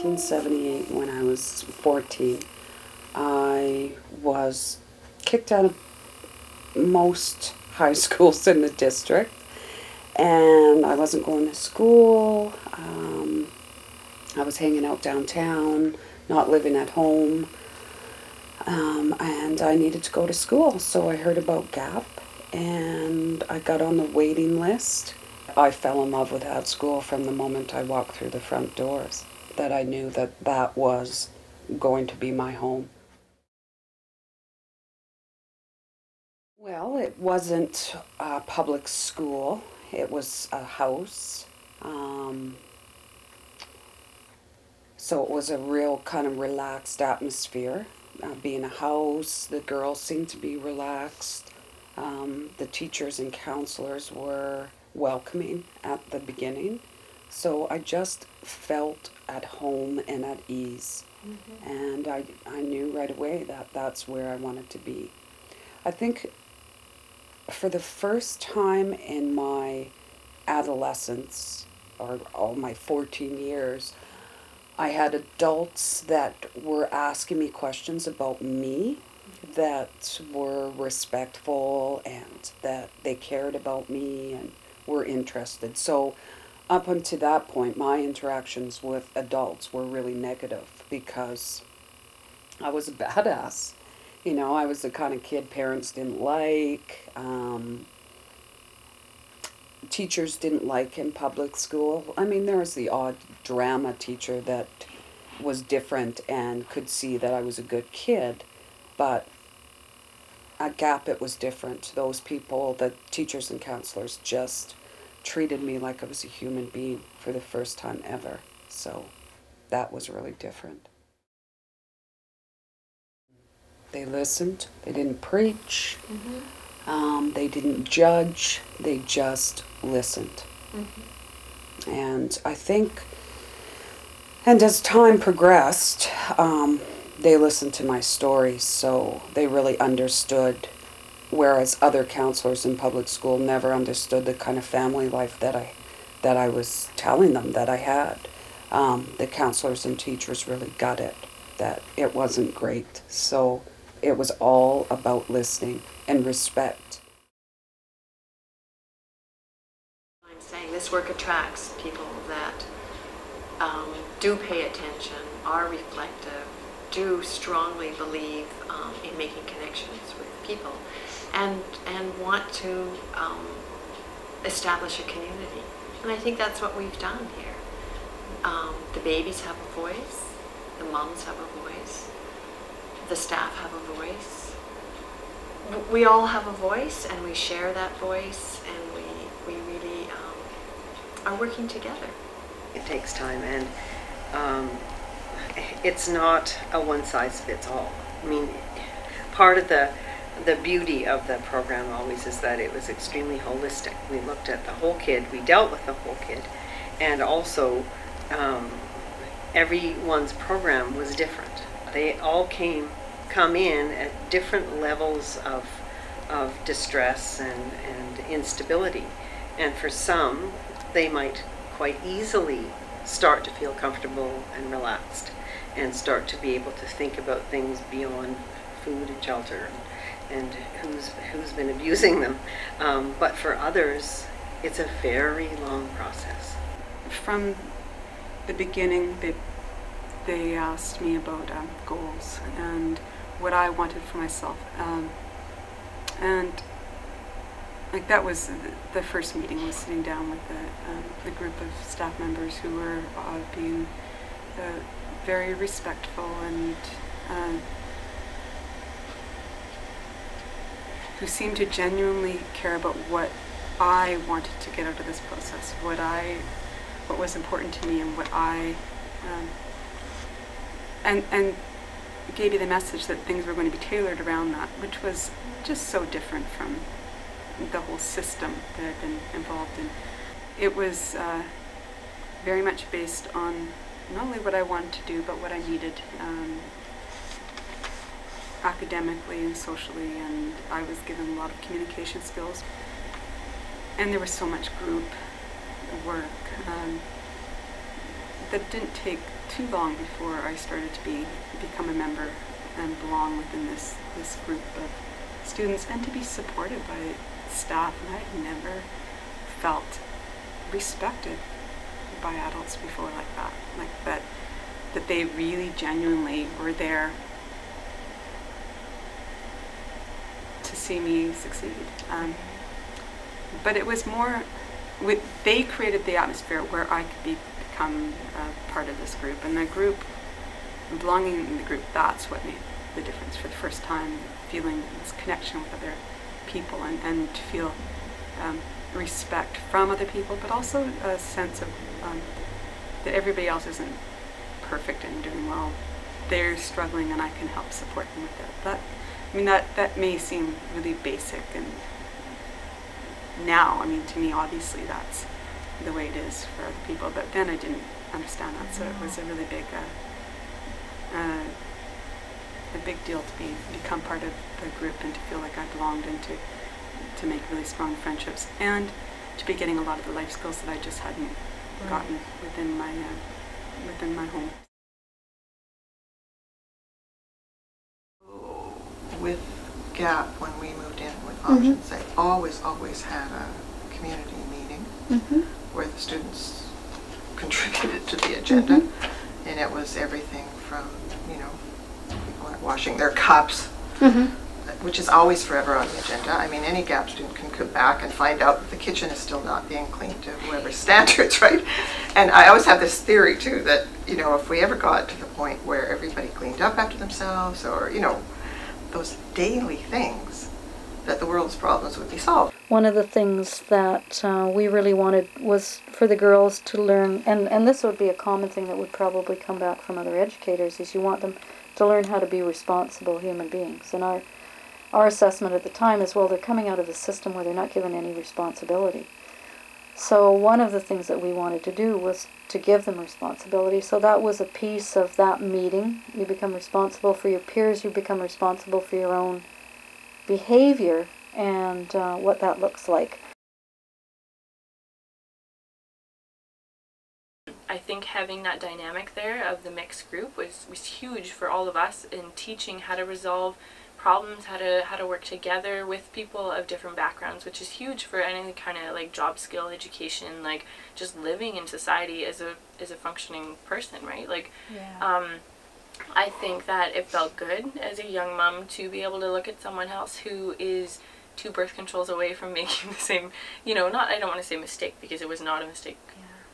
1978, when I was 14, I was kicked out of most high schools in the district, and I wasn't going to school. I was hanging out downtown, not living at home, and I needed to go to school. So I heard about GAP, and I got on the waiting list. I fell in love with that school from the moment I walked through the front doors, that I knew that that was going to be my home. Well, it wasn't a public school. It was a house. So it was a real kind of relaxed atmosphere. Being a house, the girls seemed to be relaxed. The teachers and counselors were welcoming at the beginning. So I just felt at home and at ease. Mm-hmm. And I knew right away that that's where I wanted to be. I think for the first time in my adolescence, or all my 14 years, I had adults that were asking me questions about me that were respectful and that they cared about me and were interested. So up until that point, my interactions with adults were really negative because I was a badass. You know, I was the kind of kid parents didn't like. Teachers didn't like in public school. I mean, there was the odd drama teacher that was different and could see that I was a good kid, but at GAP it was different. Those people, the teachers and counselors, just treated me like I was a human being for the first time ever. So that was really different. They listened. They didn't preach. Mm-hmm. They didn't judge. They just listened. Mm-hmm. And I think, and as time progressed, they listened to my stories, so they really understood, whereas other counselors in public school never understood the kind of family life that I was telling them that I had. The counselors and teachers really got it, that it wasn't great. So it was all about listening and respect. I'm saying this work attracts people that do pay attention, are reflective, do strongly believe in making connections with people, and want to establish a community. And I think that's what we've done here. The babies have a voice, the moms have a voice, the staff have a voice. We all have a voice, and we share that voice, and we really are working together. It takes time, and it's not a one-size-fits-all. I mean, part of the beauty of the program always is that it was extremely holistic. We looked at the whole kid, we dealt with the whole kid, and also everyone's program was different. They all come in at different levels of distress and instability, and for some they might quite easily start to feel comfortable and relaxed and start to be able to think about things beyond food and shelter and who's been abusing them. But for others, it's a very long process. From the beginning, they asked me about goals and what I wanted for myself. And like that was the first meeting, was sitting down with the group of staff members who were being very respectful and who seemed to genuinely care about what I wanted to get out of this process, what was important to me, and what I and gave you the message that things were going to be tailored around that, which was just so different from the whole system that I've been involved in. It was very much based on not only what I wanted to do, but what I needed academically and socially, and I was given a lot of communication skills. And there was so much group work. that it didn't take too long before I started to become a member and belong within this group of students, and to be supported by staff. And I had never felt respected by adults before like that they really genuinely were there to see me succeed. But it was more, they created the atmosphere where I could become part of this group, and the group, belonging in the group, that's what made the difference for the first time, feeling this connection with other people, and to feel respect from other people, but also a sense of that everybody else isn't perfect and doing well. They're struggling, and I can help support them with that. That may seem really basic, and now, to me, obviously, that's the way it is for other people. But then I didn't understand that, so it was a really big deal to become part of the group and to feel like I belonged, and to make really strong friendships, and to be getting a lot of the life skills that I just hadn't gotten within my home. With GAP, when we moved in with options, they always had a community meeting where the students contributed to the agenda, and it was everything from, people aren't washing their cups, which is always forever on the agenda. Any GAP student can come back and find out that the kitchen is still not being cleaned to whoever's standards, right? And I always have this theory too that, if we ever got to the point where everybody cleaned up after themselves, or, those daily things, that the world's problems would be solved. One of the things that we really wanted was for the girls to learn, and this would be a common thing that would probably come back from other educators, is you want them to learn how to be responsible human beings. And our assessment at the time is, well, they're coming out of a system where they're not given any responsibility. So one of the things that we wanted to do was to give them responsibility. So that was a piece of that meeting. You become responsible for your peers, you become responsible for your own behavior, and what that looks like. I think having that dynamic there of the mixed group was huge for all of us in teaching how to resolve problems, how to work together with people of different backgrounds, which is huge for any kind of like job skill education, like just living in society as a functioning person, right? I think that it felt good as a young mom to be able to look at someone else who is 2 birth controls away from making the same, I don't want to say mistake, because it was not a mistake,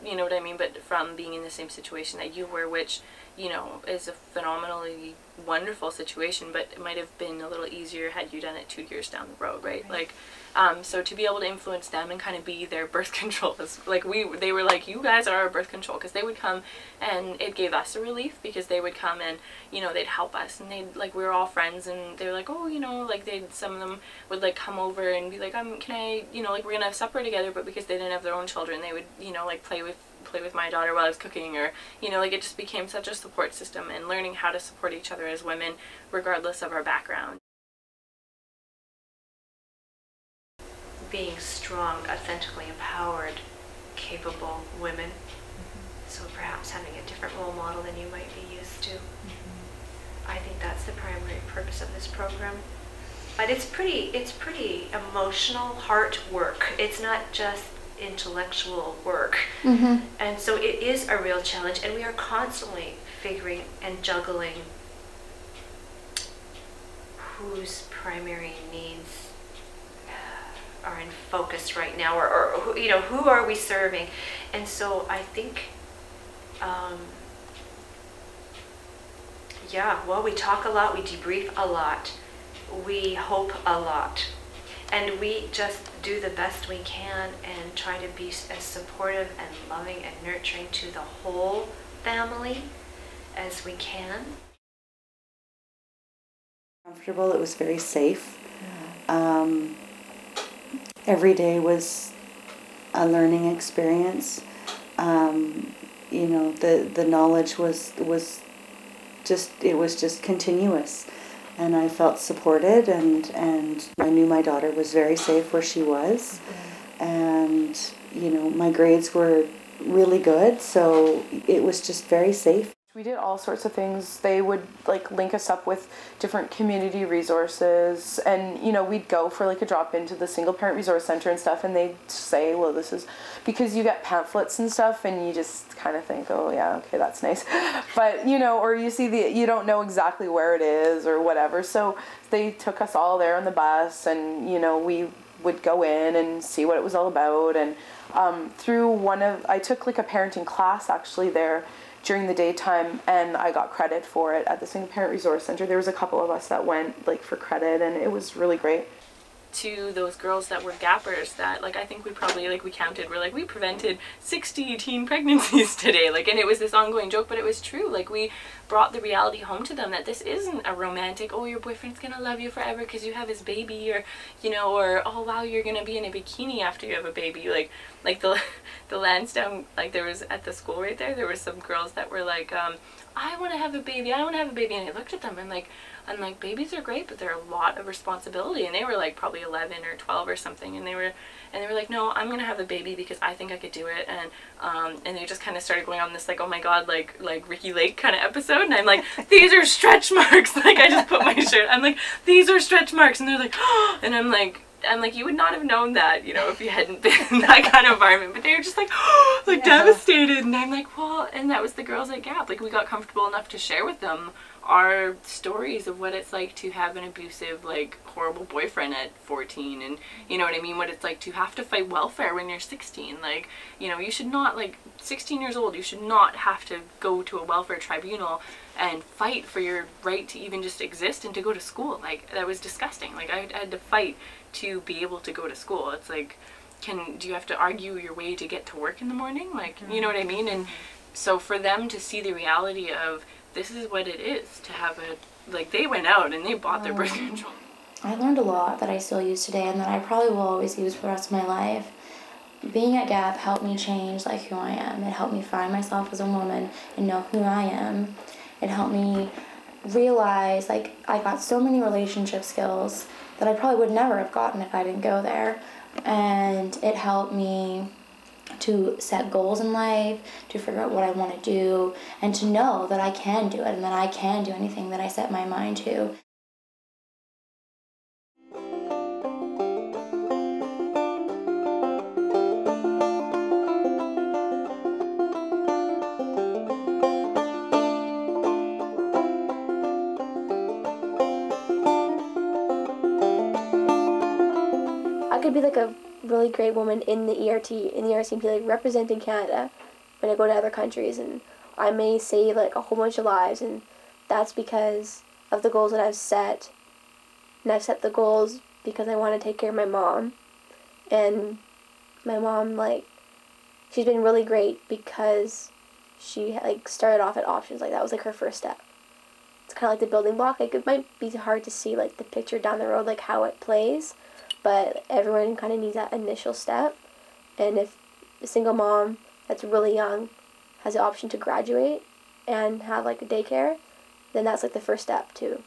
you know what I mean, but from being in the same situation that you were, which, is a phenomenally wonderful situation, but it might have been a little easier had you done it 2 years down the road, right? So to be able to influence them and kind of be their birth control, they were like, you guys are our birth control, because they would come, and it gave us a relief, because they would come and, they'd help us, and we were all friends, and they were like, oh, some of them would come over and be like, can I, we're gonna have supper together, but because they didn't have their own children, they would, play with my daughter while I was cooking, or, it just became such a support system, and learning how to support each other as women, regardless of our background. Being strong, authentically empowered, capable women. So perhaps having a different role model than you might be used to. I think that's the primary purpose of this program. But it's pretty emotional heart work. It's not just intellectual work. And so it is a real challenge, and we are constantly figuring and juggling whose primary needs are in focus right now, or who are we serving? And so I think we talk a lot, we debrief a lot, we hope a lot, and we just do the best we can and try to be as supportive and loving and nurturing to the whole family as we can. Comfortable, it was very safe. Every day was a learning experience. The knowledge was just continuous, and I felt supported, and I knew my daughter was very safe where she was, and my grades were really good, so it was just very safe. We did all sorts of things. They would like link us up with different community resources, and you know, we'd go for like a drop into the single parent resource center and stuff, and they'd say, well, this is because you get pamphlets and stuff, and you just kind of think, oh yeah, okay, that's nice, but you know, or you see you don't know exactly where it is or whatever. So they took us all there on the bus, and you know, we would go in and see what it was all about. And I took like a parenting class actually there during the daytime, and I got credit for it at the Single Parent Resource Center. There was a couple of us that went like for credit, and it was really great. To those girls that were gappers, that like I think we probably like we counted, we're like we prevented 60 teen pregnancies today, like, and it was this ongoing joke, but it was true. Like we brought the reality home to them that this isn't a romantic, oh, your boyfriend's gonna love you forever because you have his baby, or you know, or oh wow, you're gonna be in a bikini after you have a baby. Like the Lansdowne, like there was at the school right there were some girls that were like, I want to have a baby, I want to have a baby, and I looked at them and like, babies are great, but they're a lot of responsibility. And they were like probably 11 or 12 or something, and they were like, no, I'm gonna have a baby because I think I could do it. And they just kind of started going on this like, oh my god, like Ricky Lake kind of episode. And I'm like, these are stretch marks. Like I just put my shirt, I'm like, these are stretch marks, and they're like, oh, and I'm like, you would not have known that, you know, if you hadn't been in that kind of environment. But they were just like, oh, like devastated. And I'm like, well, and that was the girls at Gap. Like we got comfortable enough to share with them our stories of what it's like to have an abusive, like horrible boyfriend at 14, and you know what I mean, what it's like to have to fight welfare when you're 16. Like, you know, you should not, like 16 years old, you should not have to go to a welfare tribunal and fight for your right to even just exist and to go to school. Like that was disgusting. Like I had to fight to be able to go to school. It's like, do you have to argue your way to get to work in the morning? Like, you know what I mean? And so for them to see the reality of this is what it is to have like they went out and they bought their birth control. I learned a lot that I still use today and that I probably will always use for the rest of my life. Being at Gap helped me change like who I am. It helped me find myself as a woman and know who I am. It helped me realize like I got so many relationship skills that I probably would never have gotten if I didn't go there. And it helped me to set goals in life, to figure out what I want to do, and to know that I can do it and that I can do anything that I set my mind to. I could be like a really great woman in the ERC and be like representing Canada when I go to other countries, and I may save like a whole bunch of lives, and that's because of the goals that I've set. And I've set the goals because I want to take care of my mom, and my mom, like, she's been really great because she like started off at options. Like that was like her first step. It's kind of like the building block. Like it might be hard to see like the picture down the road, like how it plays, but everyone kind of needs that initial step. And if a single mom that's really young has the option to graduate and have like a daycare, then that's like the first step to